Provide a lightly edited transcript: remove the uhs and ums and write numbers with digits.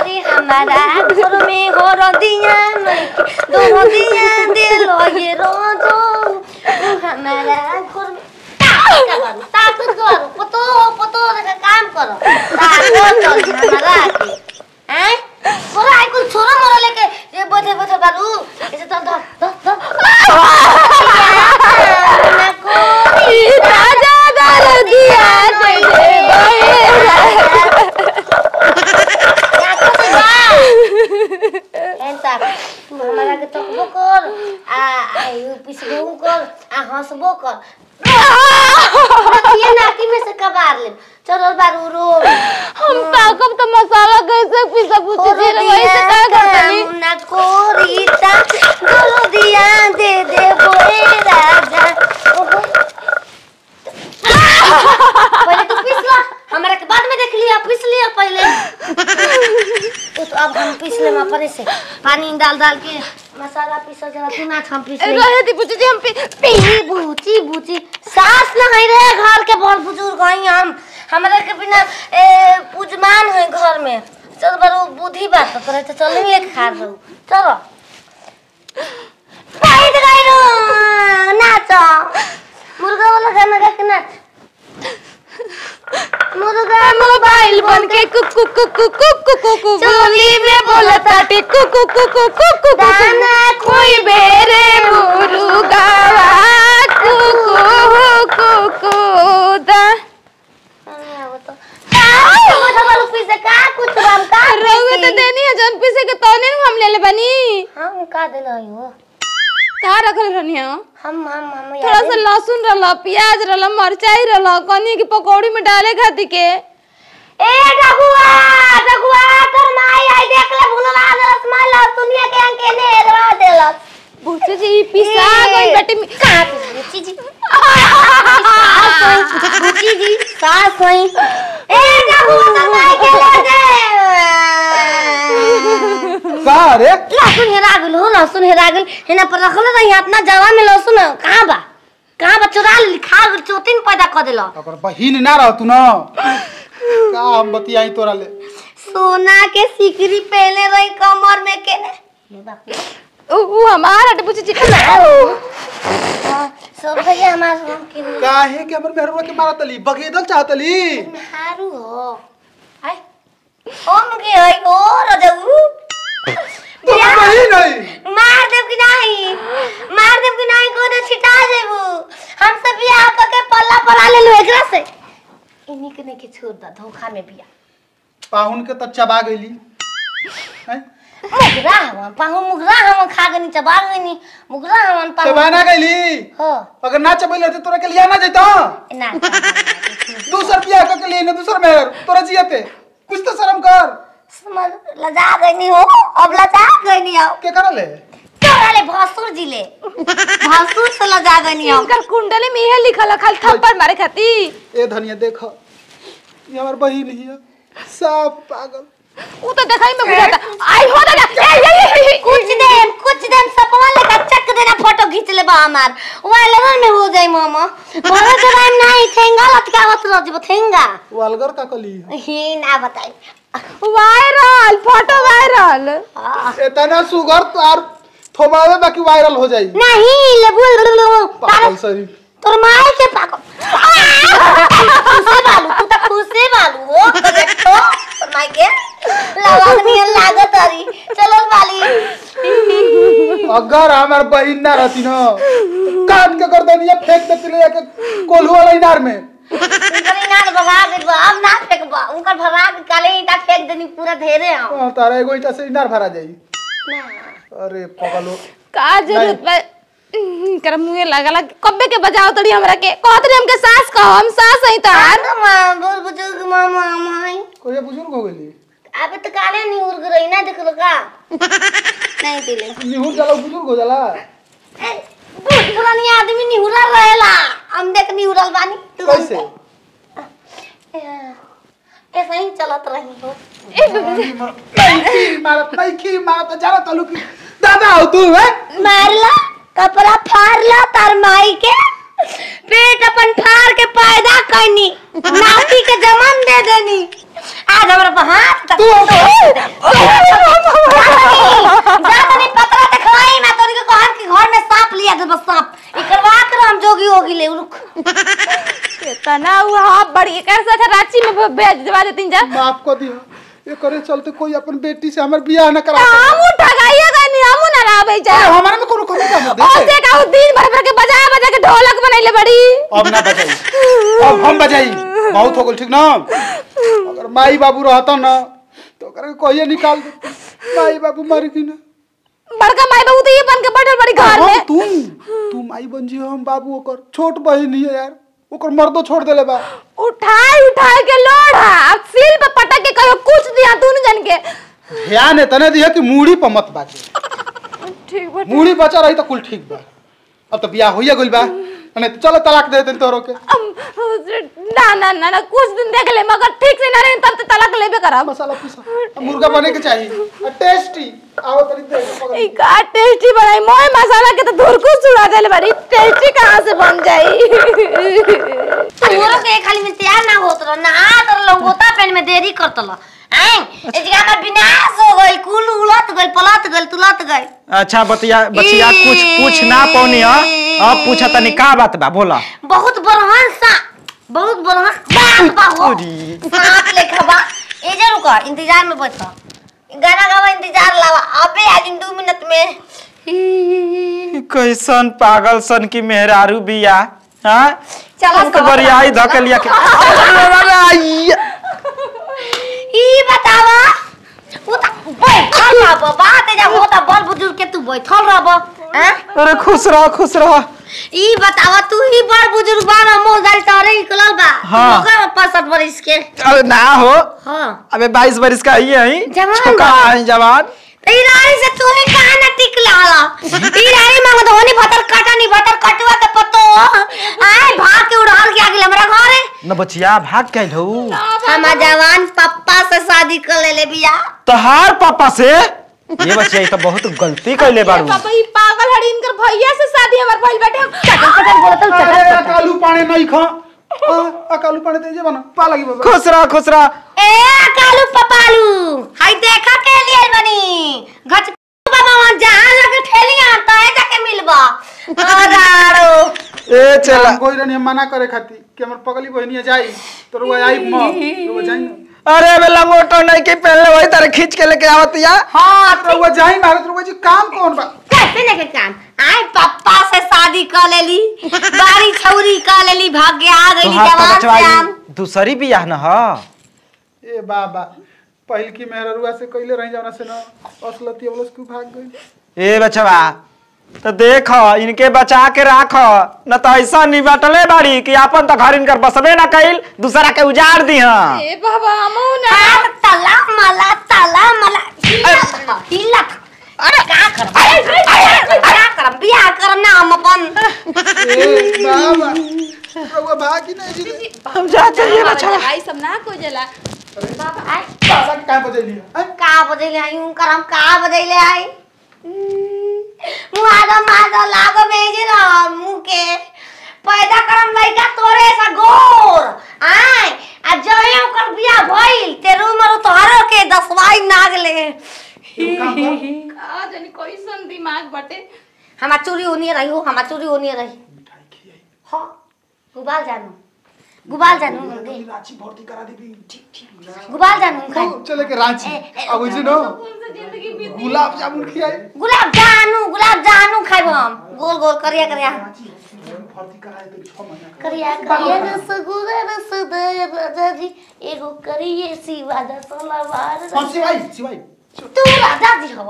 गोरी हमारा घर में हो रदिया नहीं दो रदिया दे लो ये रोजो हमारा घर में ताकत करो पतो का काम करो ताकत हमारा के हैं बोला कुछ छोरा मोरा लेके ये बोथे बारू ऐसे तो ना कोई राजा कर दिया हमारा के तकबो कर पिसबो कर हंसबो कर ये नाकी में से कबार ले चलो बारू रो हम ताकब तो मसाला कैसे पिसा पूछे जी वैसे का करतनी ना कोरीता बोलो दिया दे बोए राजा पहले तो पिसला हमारा के बाद में देख लिया पिस लिया पहले तो अब हम पिस ले अपने से पानी डाल के मसाला पीसा जरा तू ना हम पीस ले रहे दी पूछे जी हम पी बूची सास नहीं रहे घर के बहुत बुजुर्ग हैं हम हमारे के बिना पूजमान है घर में चल बरो बुद्धि बात करे तो चल ले खा लो चलो बैठ गई रो नाच मुर्गा वाला गाना गा के नाच मुर्गा मोबाइल बन के कुकु कुकु कुकु कुकु बोली में बोला ताटे कुकु कुकु कुकु दाना कोई बेरे मुर्गा कुकु कुकु दा रोवे तो देनी है जन पीसे के तोने हम ले ले बनी हम का देला हो का रखल रहनी हो हम थोड़ा सा लहसुन रहला प्याज रहला मिर्चाई रहला कनी की पकौड़ी में डाले खाती के ए रघुआ तोर माई आई देख ले भूलवा देलस माई लहसुनिया के अंके ने हेरवा देलस बुच्ची जी पिसा गई बेटी कहां पे बुच्ची जी बुच्ची जी सास होई ए रघुआ तोर माई के ले दे का रे लहसुन हेरा गेल हेना पर रखल रही इतना जवा में लहसुन कहां बा चुरा ली खा चोतिन पैदा कर देला ओकर बहिन ना रह तू न का हम बतियाई तोरा ले सोना के सिकरी पहले रही कमर में के ले बाप ऊ हमारा हट पूछी सब भैया हमार हम के काहे के हमर मेहरवा के मारत ली बगेदल चाहतली हारू हो आई हम के हई ओ रजऊ तो बहिन नहीं मार देब कि नहीं को दे छिटा देबू हम सब बियाह क के पल्ला पड़ा ले लो एकरा से इन्हीं के नहीं के छोड़ दा धोखा में बियाह पाहुन के त चबा गईली हैं मुगरा हम खा गनी चबा गनी मुगरा हम चबा ना गईली हो अगर ना चबैले त तोरा के लिया ना जइतो ना दूसर बियाह क के लिए न दूसर मेहर तोरा जियते कुछ तो शर्म कर समझ लजा गनी हो अब लजा गनी हो के करले तोरा ले भसुर जी ले भसुर से लजा गनी हो इनकर कुंडली में यह लिखल खाली थप्पड़ मारे खाती ए धनिया देख ये हमर बहिन हिया सब पागल ऊ तो देखाई में बुझाता आई हो दादा ए कुछ देम सपवा लेके चक देना फोटो खींच ले बा हमार वायरल में हो जाई मामा बड़ा जरा नहीं ठेंगा लटकावत रह जब ठेंगा वालगर का कली ही ना बताई वायरल फोटो वायरल इतना सुगर तार थोबावे बाकी वायरल हो जाई नहीं ले बोल पागल सरी तोर माई के पागल खुशी बालू तू तो खुशी बालू हो देखो तोर माई के लगनी लागत आरी चलो वाली अगर हमार बहिन ना रहती न काट के गर्दनिया फेंक देती ले के कोल्हू वाला इनार में उनकर इनार भगा दे अब ना फेंकबा उनकर भगा के काले ईटा फेंक देनी पूरा धेरे हम तारा एगो ईटा से इनार भरा जाई ना अरे पगलो का जरूरत बा कर मुंह लागला कब्बे के बजाओ तड़ी हमरा के कहत रे हमके सास कह हम सास हई तार बोल बुजुर्ग मामा माई कोई बुजुर्ग हो गेली अबे तो काले नहीं उड़ गई ना देखलो का नहीं दिले निहुर जाला बुजुर्ग हो जाला बहुत पुरानी आदमी निहुरा रहेला हम देख निहुरल बानी कैसे ऐसे ही चलत रही हो नहीं मारत जाला तलु की दादा हो तू है मारला कपड़ा फाड़ला तार माई के पेट अपन फाड़ के पैदा कैनी नाती के जमन दे देनी आज हमरा हाथ तू गिले रुक तना हुआ बड़ी कैसा था रांची में भेज दवा देतीन जा माफ कर दियो ये करे चलते कोई अपन बेटी से हमर बियाह न करा हम ठगाइएगा नहीं हम ना रावे जा हमारा में कोनो कमी का दे और से का दिन भर भर के बजा बजा के ढोलक बनैले बड़ी अब ना बजाई अब हम बजाई बहुत हो गेल ठीक ना अगर माई बाबू रहता ना तो करे कहिए निकाल दे माई बाबू मर गई ना बड़का माई बाबू तो ये बन के बैठल बड़ी घर में तू माई बन जी हम बाबू ओकर छोट बहिन है यार ओकर मर्दो छोड़ देले बा उठाई के लोढ़ा अब सिल पे पटक के कहो कुछ दिया तू न जन के ध्यान है तने दिया कि मूड़ी पर मत बाजे ठीक बा मूड़ी बचा रही तो कुल ठीक बा अब तो बियाह होइए गइल बा नहीं तो चलो तलाक दे देन तोरो के ना कुछ दिन देख ले मगर ठीक से ना रहे तब तो तलाक लेबे करब मसाला पीसा मुर्गा बने के चाहिए टेस्टी आओ तरी दे ई का टेस्टी बनाई मोय मसाला के तो धुर को सुड़ा देले बड़ी टेस्टी कहां से बन जाई तोरो के खाली में तैयार ना होत रह ना तर लंगोता पेन में देरी करतल ए जगह में विनाश हो गइल कुल उलट गइल पलट गइल तुलट गइल अच्छा बतिया कुछ पूछ ना पौनी अब पूछा तनी का बात बा बोला बहुत बड़हन बात बा हो सांप लेखा बा ए जे रुक इंतजार में बैठ गाना गावा इंतजार लावा अबे आज 2 मिनट में कैसन पागल सन की मेहरारू बिया हां चला तो बरियाई धकलिया के ई बतावा उता बैठल रह बात जब होता बड़ बुजुर्ग के तू बैठल रहब हैं अरे खुश रह ई बतावा तू ही बड़ बुजुर्ग बा ना मोह जाल तोरे निकलल बा हाँ। ओकर 65 बरिस के अरे ना हो हां अबे 22 बरिस का ही है जवान छोका बा। है जवान ई रानी से तू ही कहां न टिकला ई रानी मांग तो होनी भतर कटनी भतर कटवा के पतो आए भाग के उड़ाल के आ गेल हमरा घरे न बचिया भाग के ढऊ हम जवान पप्पा से शादी कर ले बिया तहार पापा से ये बच्चा तो बहुत गलती कैले बाड़ू पापा ई पागल हड़ी इनकर भैया से शादी हमर भइल बैठे चटक बोलतल अरे अकालू पानी नहीं खा अकालू पानी दे जे बना पा लगी बाबा खुश रह ए कालू पपालू हाय देखा के लिए बनी घच बाबा वहां जहां लगे ठेलियां तो ए जाके मिलबा अराड़ो ए चला कोई रनी मना करे खाती कि हमर पगली बहनिया जाई तो रुआ आई म रुआ जाई ना अरे बेला मोटो नहीं के पहले वही तरह खींच के लेके आवतिया हां तो रुआ जाई मारे रुआ जी काम कौन बा कैसे ने के काम आए पप्पा से शादी कर लेली बारी छौरी कर लेली भाग्य आ गई जवान श्याम दूसरी बियाह न ह ए बाबा पहिल की मेहरुआ से कइले रही जाना से ना असलती वाला स्कू भाग गई ए बचवा तो देख इनके बचा के राख न तो ऐसा निबटले बाड़ी कि अपन तो घर इनकर बसबे ना कइल दूसरा के उजाड़ दी हां ए बाबा हमू ना तला मला हिला अरे का कर बियाह करम ना हम अपन ए बाबा रुआ भागी नहीं जी हम जाते ये बचवा आई सब ना को जला बाबा आए बाबा का बजेली का बदले आई हूं करम का बदले आई मुआदा लागो भेजे ना मुंह के पैदा करम लइका तोरे सा गोर आय आ जहे ओकर बियाह भइल तेरू मरो तोहरो के दसवाई नागले का जानी कैसन दिमाग बटे हमा चोरी होनी रही हो हमा चोरी होनी रही मिठाई खियाई हां गुबाल जानू दे रांची भर्ती करा देबी ठीक गुबाल जानू खाई चले के रांची अब जी नो गुलाब जामुन खियाई गुलाब जानू खाइबो हम गोल गोल करिया भर्ती करा दे 6 महीना करिया रसगुल्ला रसदारी एगो करिए सिवा दसला बार कौन सिवाई तू राजा जी हो